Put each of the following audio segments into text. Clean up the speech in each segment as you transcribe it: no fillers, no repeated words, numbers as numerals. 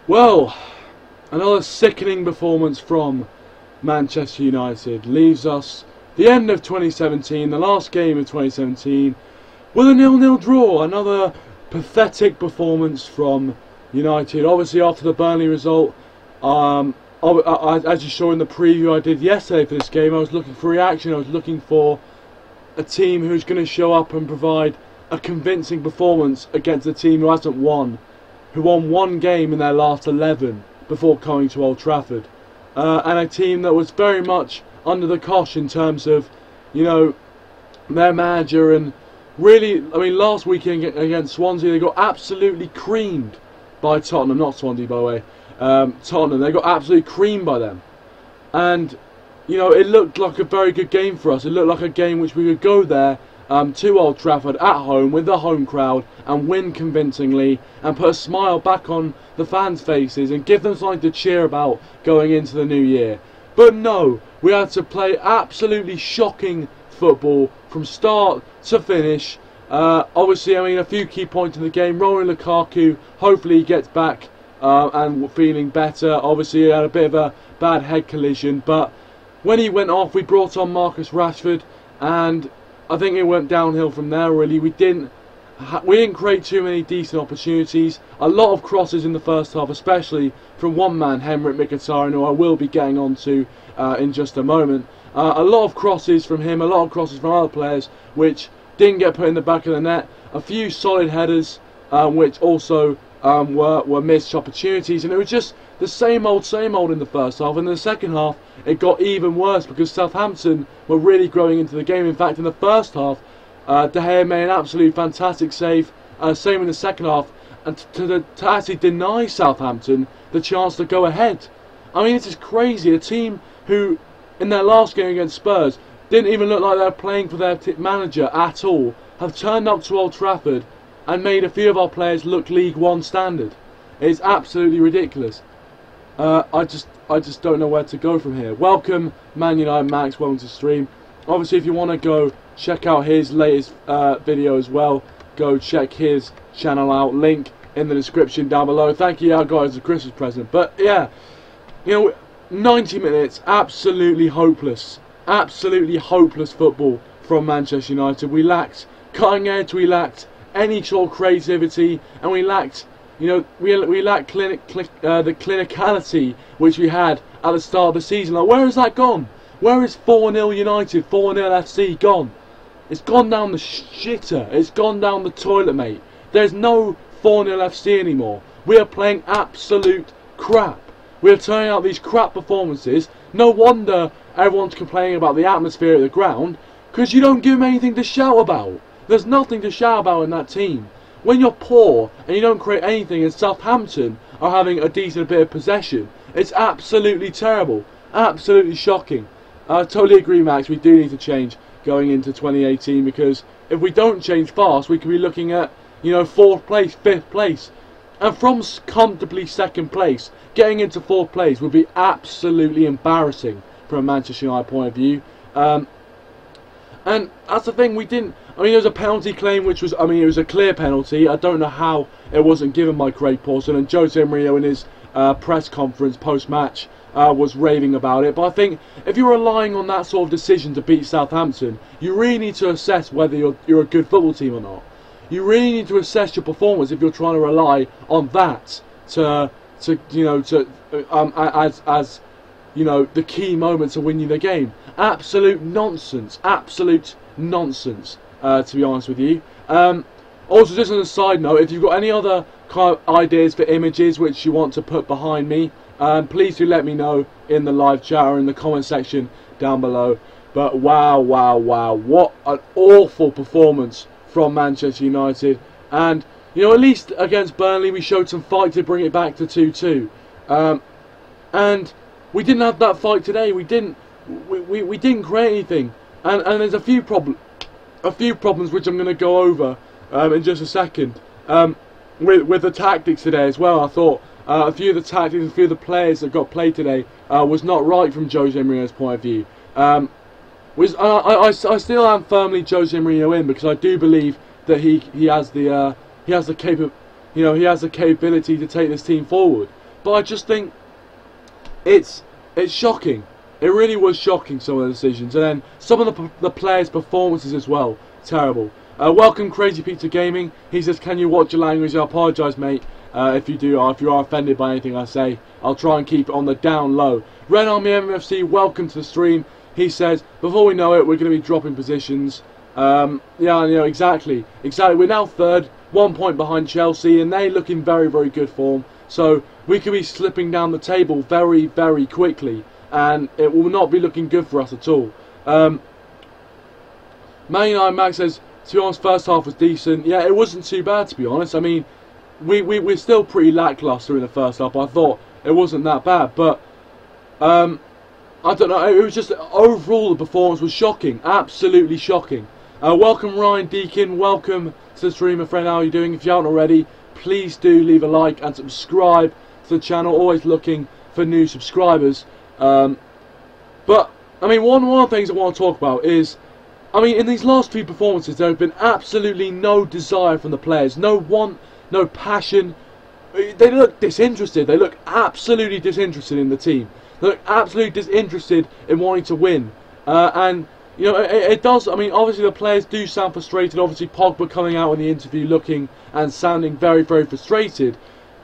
Well, another sickening performance from Manchester United leaves us the end of 2017, the last game of 2017, with a 0-0 draw. Another pathetic performance from United. Obviously, after the Burnley result, as you saw in the preview I did yesterday for this game, I was looking for reaction. I was looking for a team who's going to show up and provide a convincing performance against a team who hasn't won, who won one game in their last 11 before coming to Old Trafford, and a team that was very much under the cosh in terms of, you know, their manager. And really, I mean, last weekend against Swansea, they got absolutely creamed by Tottenham. Not Swansea, by the way. Tottenham, they got absolutely creamed by them. And, you know, it looked like a very good game for us. It looked like a game which we could go there to Old Trafford at home with the home crowd and win convincingly and put a smile back on the fans' faces and give them something to cheer about going into the new year. But no, we had to play absolutely shocking football from start to finish. Obviously, I mean, a few key points in the game. Romelu Lukaku, hopefully he gets back and feeling better. Obviously, he had a bit of a bad head collision, but when he went off, we brought on Marcus Rashford, and I think it went downhill from there. Really, we didn't create too many decent opportunities. A lot of crosses in the first half, especially from one man, Henrik Mkhitaryan, who I will be getting on to in just a moment. A lot of crosses from him, a lot of crosses from other players, which didn't get put in the back of the net. A few solid headers, which also were missed opportunities, and it was just the same old in the first half. And in the second half, it got even worse because Southampton were really growing into the game. In fact, in the first half, De Gea made an absolute fantastic save. Same in the second half, and to actually deny Southampton the chance to go ahead. I mean, this is crazy. A team who, in their last game against Spurs, didn't even look like they were playing for their manager at all, have turned up to Old Trafford and made a few of our players look League One standard. It's absolutely ridiculous. I just don't know where to go from here. Welcome, ManUnitedMax. Welcome to the stream. Obviously, if you want to go check out his latest video as well, go check his channel out. Link in the description down below. Thank you, guys, as a Christmas present. But yeah, you know, 90 minutes, absolutely hopeless football from Manchester United. We lacked cutting edge. We lacked any sort of creativity, and we lacked, you know, we lacked the clinicality which we had at the start of the season. Like, where has that gone? Where is 4-0 United, 4-0 FC gone? It's gone down the shitter. It's gone down the toilet, mate. There's no 4-0 FC anymore. We are playing absolute crap. We are turning out these crap performances. No wonder everyone's complaining about the atmosphere at the ground, because you don't give them anything to shout about. There's nothing to shout about in that team. When you're poor and you don't create anything, and Southampton are having a decent bit of possession, it's absolutely terrible. Absolutely shocking. I totally agree, Max. We do need to change going into 2018, because if we don't change fast, we could be looking at, you know, 4th place, 5th place. And from comfortably 2nd place, getting into 4th place would be absolutely embarrassing from a Manchester United point of view. And that's the thing, we didn't. I mean, there was a penalty claim, which was, I mean, it was a clear penalty. I don't know how it wasn't given by Craig Pawson, and Jose Mourinho in his press conference post-match was raving about it. But I think if you're relying on that sort of decision to beat Southampton, you really need to assess whether you're a good football team or not. You really need to assess your performance if you're trying to rely on that to you know, as you know, the key moments of winning the game. Absolute nonsense. Absolute nonsense. To be honest with you. Also, just on a side note, if you've got any other kind of ideas for images which you want to put behind me, please do let me know in the live chat or in the comment section down below. But wow, what an awful performance from Manchester United. And, you know, at least against Burnley we showed some fight to bring it back to 2-2. And we didn't have that fight today. We didn't create anything. And there's a few problems which I'm going to go over in just a second. With the tactics today as well. I thought a few of the tactics, a few of the players that got played today was not right from Jose Mourinho's point of view. I still am firmly Jose Mourinho in, because I do believe that he has the capability to take this team forward. but I just think it's shocking. It really was shocking, some of the decisions, and then some of the players' performances as well. Terrible. Welcome, Crazy Pizza Gaming. He says, "Can you watch your language?" I apologise, mate. If you are offended by anything I say, I'll try and keep it on the down low. Red Army MFC, welcome to the stream. He says, "Before we know it, we're going to be dropping positions." Yeah, you know, exactly. We're now third, 1 point behind Chelsea, and they look in very, very good form. So we could be slipping down the table very, very quickly, and it will not be looking good for us at all. ManUnitedMax says, "To be honest, first half was decent." Yeah, it wasn't too bad, to be honest. I mean, we're still pretty lacklustre in the first half. I thought it wasn't that bad, but I don't know. It was just overall the performance was shocking, absolutely shocking. Welcome, Ryan Deacon. Welcome to the stream, my friend. How are you doing? If you haven't already, please do leave a like and subscribe to the channel. Always looking for new subscribers. But I mean, one of the things I want to talk about is, I mean, in these last few performances, there have been absolutely no desire from the players, no want, no passion. They look disinterested. They look absolutely disinterested in the team. They look absolutely disinterested in wanting to win. And you know, it does. I mean, obviously the players do sound frustrated. Obviously, Pogba coming out in the interview looking and sounding very, very frustrated.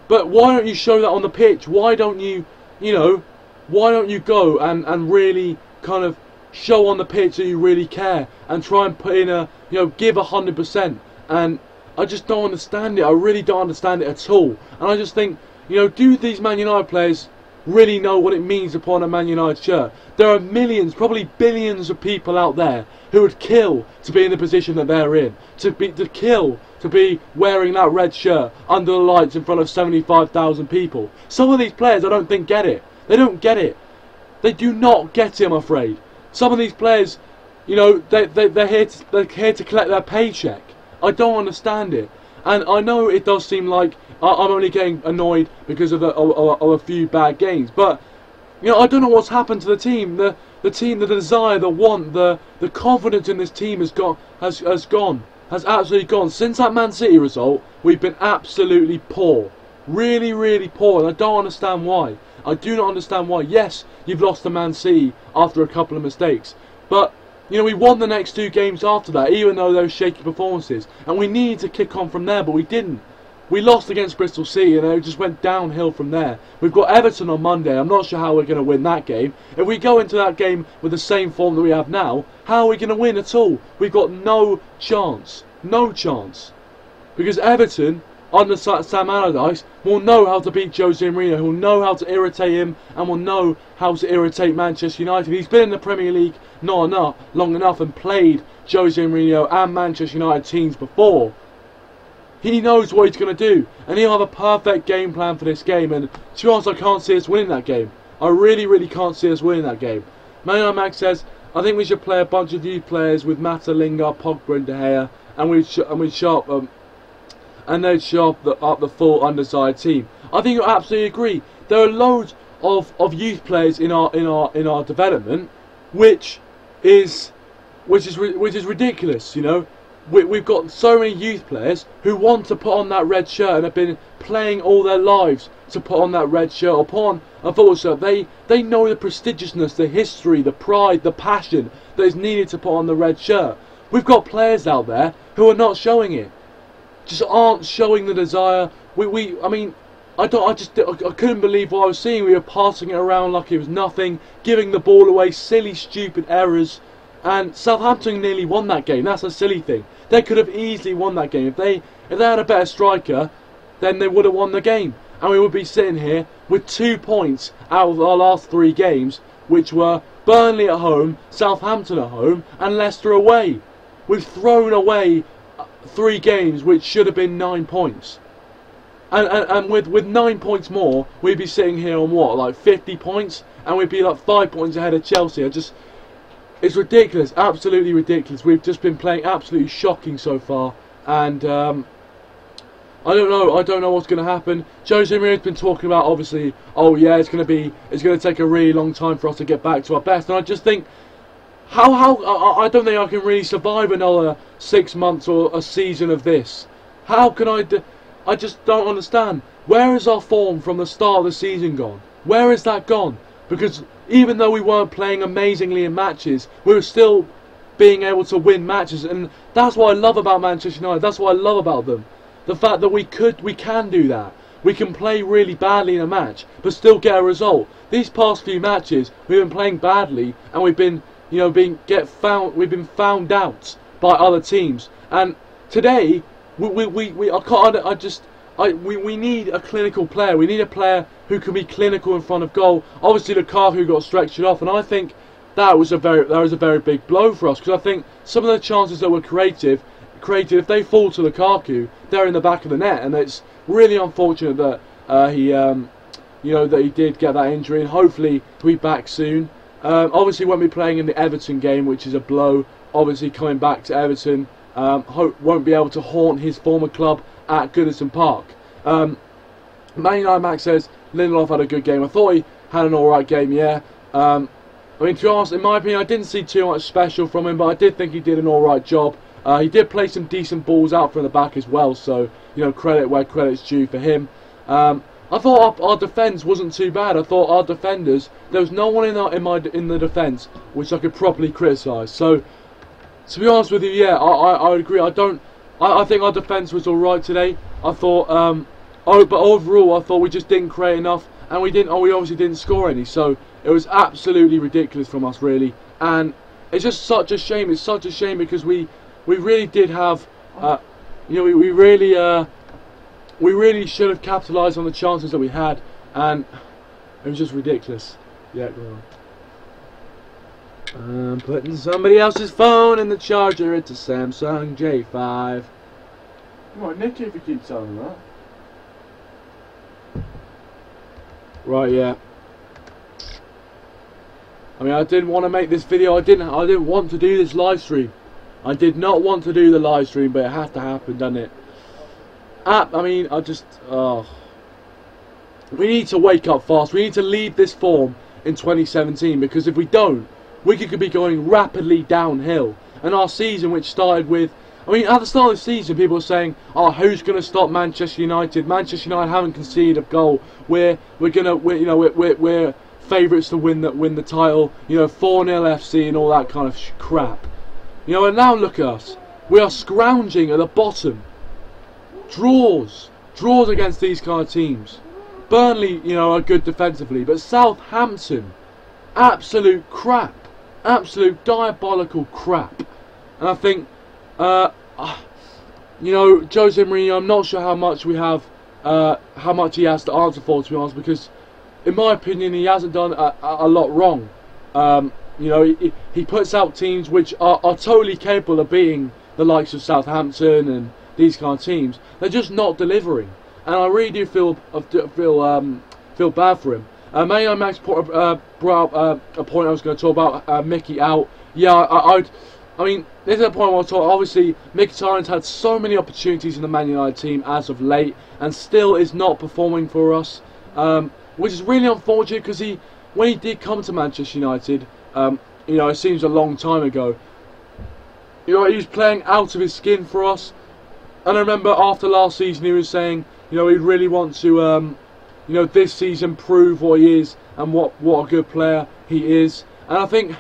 But why don't you show that on the pitch? Why don't you, you know, why don't you go and really kind of show on the pitch that you really care and try and put in a, you know, give 100%? And I just don't understand it. I really don't understand it at all. And I just think, you know, do these Man United players really know what it means to put on a Man United shirt? There are millions, probably billions of people out there who would kill to be in the position that they're in, to kill to be wearing that red shirt under the lights in front of 75,000 people. Some of these players, I don't think, get it. They don't get it. They do not get it, I'm afraid. Some of these players, you know, they're here to collect their paycheck. I don't understand it. And I know it does seem like I'm only getting annoyed because of a few bad games, but you know, I don't know what's happened to the team. The team, the desire, the want, the confidence in this team has absolutely gone. Since that Man City result, we've been absolutely poor, really, really poor, and I don't understand why. I do not understand why. Yes, you've lost to Man City after a couple of mistakes, but you know, we won the next 2 games after that, even though those shaky performances, and we needed to kick on from there, but we didn't. We lost against Bristol City and it just went downhill from there. We've got Everton on Monday. I'm not sure how we're going to win that game. If we go into that game with the same form that we have now, how are we going to win at all? We've got no chance. No chance. Because Everton, under Sam Allardyce, will know how to beat Jose Mourinho. He'll know how to irritate him and will know how to irritate Manchester United. He's been in the Premier League long enough and played Jose Mourinho and Manchester United teams before. He knows what he's going to do, and he'll have a perfect game plan for this game. And to be honest, I can't see us winning that game. I really, really can't see us winning that game. ManUnitedMax says, "I think we should play a bunch of youth players with Mata, Lingard, Pogba, and De Gea, and they'd sharp up the full underside team." I think you absolutely agree. There are loads of youth players in our development, which is ridiculous. You know. We've got so many youth players who want to put on that red shirt and have been playing all their lives to put on that red shirt or put on a football shirt. They know the prestigiousness, the history, the pride, the passion that is needed to put on the red shirt. We've got players out there who are not showing it, just aren't showing the desire. I mean, I couldn't believe what I was seeing. We were passing it around like it was nothing, giving the ball away, silly, stupid errors. And Southampton nearly won that game. That's a silly thing. They could have easily won that game. If they had a better striker, then they would have won the game. And we would be sitting here with 2 points out of our last 3 games, which were Burnley at home, Southampton at home, and Leicester away. We've thrown away 3 games which should have been 9 points. And with 9 points more, we'd be sitting here on what, like 50 points? And we'd be like 5 points ahead of Chelsea. It's ridiculous, absolutely ridiculous. We've just been playing absolutely shocking so far, and I don't know what's going to happen. Jose Mourinho's been talking about, obviously, oh yeah, it's going to take a really long time for us to get back to our best, and I just think, I don't think I can really survive another 6 months or a season of this. How can I I just don't understand. Where is our form from the start of the season gone? Where is that gone? Because even though we weren't playing amazingly in matches, we were still being able to win matches, and that's what I love about Manchester United. That's what I love about them. The fact that we can do that. We can play really badly in a match, but still get a result. These past few matches, we've been playing badly, and we've been, we've been found out by other teams. And today, we need a clinical player. We need a player who can be clinical in front of goal. Obviously, Lukaku got stretched off, and I think that was a very big blow for us, because I think some of the chances that were created, if they fall to Lukaku, they're in the back of the net, and it's really unfortunate that that he did get that injury, and hopefully he'll be back soon. Obviously, won't be playing in the Everton game, which is a blow. Obviously, coming back to Everton, won't be able to haunt his former club at Goodison Park. ManUnitedMax says Lindelof had a good game. I thought he had an alright game, yeah. I mean, to be honest, in my opinion, I didn't see too much special from him, but I did think he did an alright job. He did play some decent balls out from the back as well, so credit where credit's due for him. I thought our defence wasn't too bad. I thought our defenders, there was no one in the defence which I could properly criticise. So, to be honest with you, yeah, I would agree. I think our defence was all right today. I thought, but overall, I thought we just didn't create enough, and we obviously didn't score any. So it was absolutely ridiculous from us, really, and it's just such a shame. It's such a shame because we really did have, we really should have capitalised on the chances that we had, and it was just ridiculous. Yeah, go on. I'm putting somebody else's phone in the charger. It's a Samsung J5. You might nick it if you keep telling them that. Right, yeah. I mean, I didn't want to make this video. I didn't want to do this live stream. I did not want to do the live stream, but it had to happen, doesn't it? I mean, we need to wake up fast. We need to leave this form in 2017, because if we don't, we could be going rapidly downhill. And our season, which started with, I mean, at the start of the season, people were saying, "Oh, who's going to stop Manchester United? Manchester United haven't conceded a goal. We're favourites to win the title. 4-0 FC and all that kind of crap." And now look at us. We are scrounging at the bottom. Draws against these kind of teams. Burnley, are good defensively, but Southampton, absolute crap. Absolute diabolical crap. And I think, Jose Mourinho, I'm not sure how much he has to answer for, to be honest, because in my opinion he hasn't done a lot wrong. He puts out teams which are totally capable of beating the likes of Southampton and these kind of teams. They're just not delivering, and I really do feel bad for him. ManUnitedMax brought up a point I was going to talk about. Mickey out. Yeah, I mean, this is a point I want to talk. Obviously, Mkhitaryan's had so many opportunities in the Man United team as of late, and still is not performing for us, which is really unfortunate, because when he did come to Manchester United, it seems a long time ago. He was playing out of his skin for us, and I remember after last season he was saying, he'd really want to, this season prove what he is and what a good player he is. And I think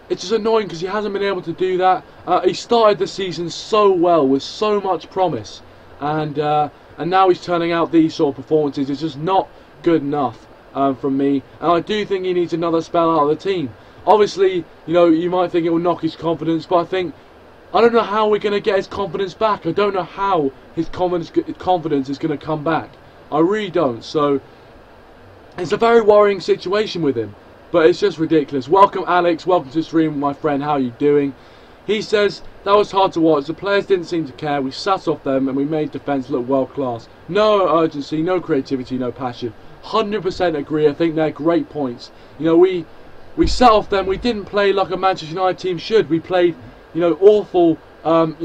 it's just annoying because he hasn't been able to do that. He started the season so well with so much promise, and now he's turning out these sort of performances. It's just not good enough from me, and I do think he needs another spell out of the team. Obviously, you might think it will knock his confidence, but I don't know how we're going to get his confidence back. I don't know how his confidence is going to come back. I really don't. So it's a very worrying situation with him, but it's just ridiculous. Welcome, Alex. Welcome to the stream, my friend. How are you doing? He says, that was hard to watch. The players didn't seem to care. We sat off them and we made defence look world class. No urgency, no creativity, no passion. 100% agree. I think they're great points. We sat off them. We didn't play like a Manchester United team should. We played, awful. With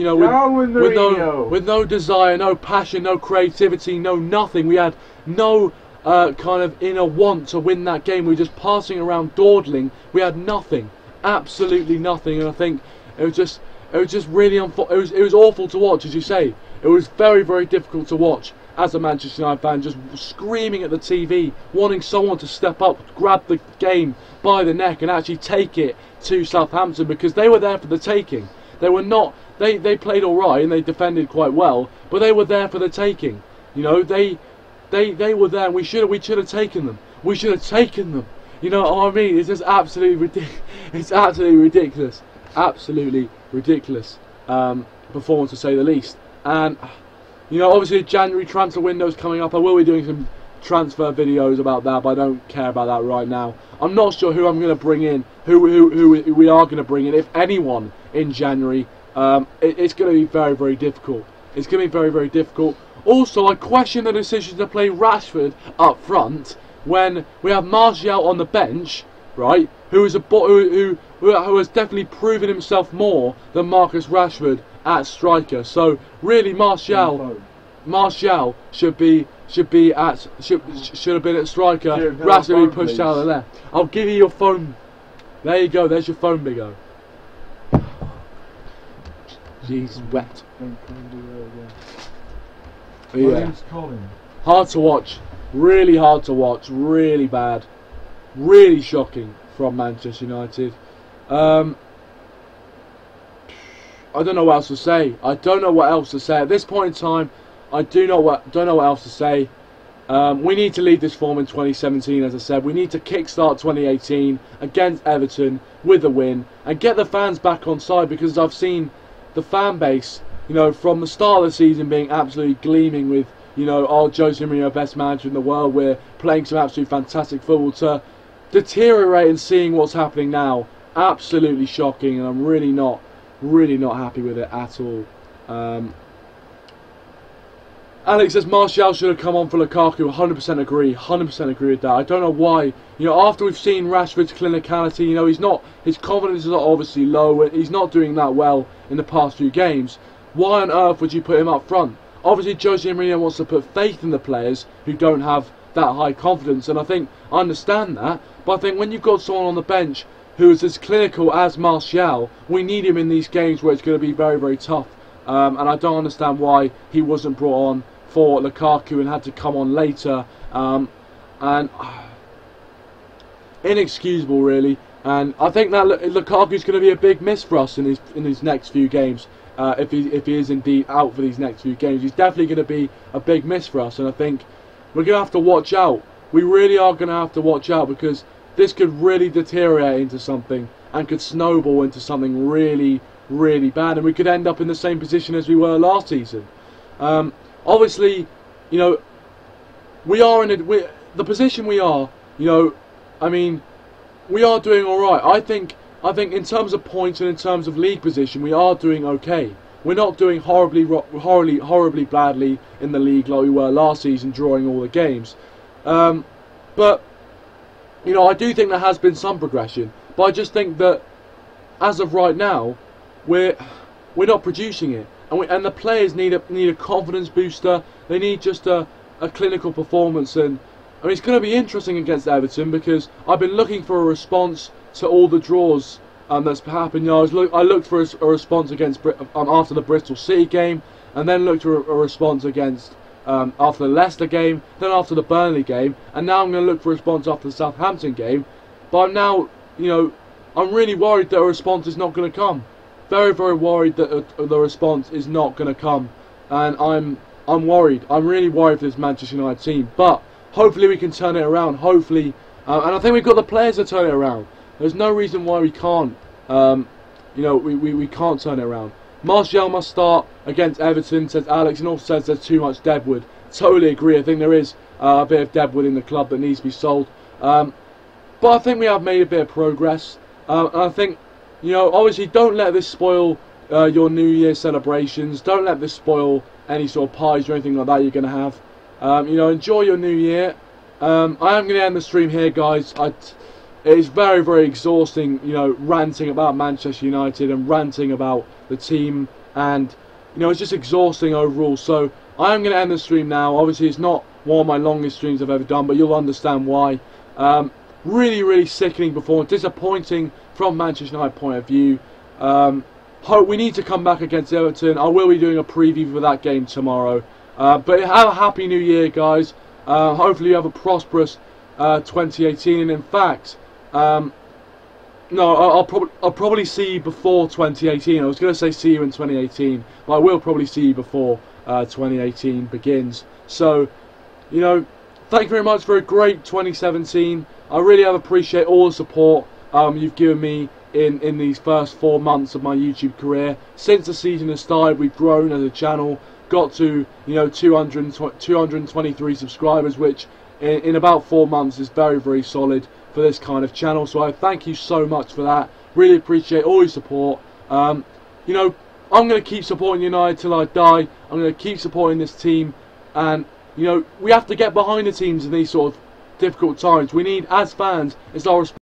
no desire, no passion, no creativity, no nothing. We had no kind of inner want to win that game. We were just passing around, dawdling. We had nothing, absolutely nothing. And I think it was just really it was awful to watch, as you say. It was very, very difficult to watch. as a Manchester United fan, just screaming at the TV, wanting someone to step up, grab the game by the neck and actually take it to Southampton, because they were there for the taking. They were not. They played all right and they defended quite well, but they were there for the taking. You know, they were there. And we should have taken them. We should have taken them. You know what I mean? It's just absolutely ridiculous. It's absolutely ridiculous. Absolutely ridiculous performance, to say the least. And you know, obviously, the January transfer window is coming up. I will be doing some transfer videos about that, but I don't care about that right now. I'm not sure who I'm going to bring in, who we are going to bring in, if anyone, in January. It's going to be very, very difficult. It's going to be very, very difficult. Also, I question the decision to play Rashford up front when we have Martial on the bench, right? Who has definitely proven himself more than Marcus Rashford at striker. So really, Martial should have been at striker. Rashford be pushed out of the left. I'll give you your phone. There you go. There's your phone, Big O. Jeez, wet. Yeah. Hard to watch. Really hard to watch. Really bad. Really shocking from Manchester United. I don't know what else to say. I don't know what else to say at this point in time. I don't know what else to say. We need to leave this form in 2017, as I said. We need to kickstart 2018 against Everton with a win and get the fans back on side, because I've seen the fan base, you know, from the start of the season being absolutely gleaming with, you know, oh, Jose Mourinho, best manager in the world, we're playing some absolutely fantastic football, to deteriorate and seeing what's happening now. Absolutely shocking, and I'm really not happy with it at all. Alex says Martial should have come on for Lukaku. 100% agree. 100% agree with that. I don't know why. You know, after we've seen Rashford's clinicality, you know, his confidence is obviously low. He's not doing that well in the past few games. Why on earth would you put him up front? Obviously, Jose Mourinho wants to put faith in the players who don't have that high confidence, and I understand that. But I think when you've got someone on the bench who is as clinical as Martial, we need him in these games where it's going to be very, very tough. And I don't understand why he wasn't brought on for Lukaku and had to come on later. Inexcusable, really. And I think that Lukaku's going to be a big miss for us in his next few games. If he is indeed out for these next few games, he's definitely going to be a big miss for us. And I think we're going to have to watch out. We really are going to have to watch out, because this could really deteriorate into something and could snowball into something really, really bad, and we could end up in the same position as we were last season. Obviously, you know, we are in the position we are. You know, I mean, we are doing all right. I think in terms of points and in terms of league position, we are doing okay. We're not doing horribly badly in the league like we were last season, drawing all the games. But you know, I do think there has been some progression. But I just think that as of right now, we're not producing it, and the players need a confidence booster. They need just a clinical performance. And I mean, it's going to be interesting against Everton, because I've been looking for a response to all the draws that's happened. You know, I looked for a response against after the Bristol City game, and then looked for a response against after the Leicester game, then after the Burnley game, and now I'm going to look for a response after the Southampton game. But I'm now, you know, I'm really worried that a response is not going to come. Very, very worried that the response is not going to come, and I'm worried. I'm really worried for this Manchester United team. But hopefully we can turn it around. Hopefully, and I think we've got the players to turn it around. There's no reason why we can't. You know, we can't turn it around. Martial must start against Everton, says Alex, and also says there's too much deadwood. Totally agree. I think there is a bit of deadwood in the club that needs to be sold. But I think we have made a bit of progress. And I think, you know, obviously don't let this spoil your New Year celebrations. Don't let this spoil any sort of pies or anything like that you're going to have. You know, enjoy your New Year. I am going to end the stream here, guys. It's very, very exhausting, you know, ranting about Manchester United and ranting about the team, and you know, it's just exhausting overall. So I am going to end the stream now. Obviously, it's not one of my longest streams I've ever done, but you'll understand why. Really, really sickening performance, disappointing from Manchester United point of view. Hope we need to come back against Everton. I will be doing a preview for that game tomorrow. But have a happy new year, guys. Hopefully you have a prosperous 2018, and in fact, no, I'll probably see you before 2018. I was going to say see you in 2018, but I will probably see you before 2018 begins. So, you know, thank you very much for a great 2017. I really have appreciate all the support you've given me in these first 4 months of my YouTube career. Since the season has started, we've grown as a channel, got to, you know, 223 subscribers, which in about 4 months is very, very solid for this kind of channel. So I thank you so much for that. Really appreciate all your support. You know, I'm going to keep supporting United till I die. I'm going to keep supporting this team, and you know, we have to get behind the teams in these sort of difficult times. We need, as fans, it's our responsibility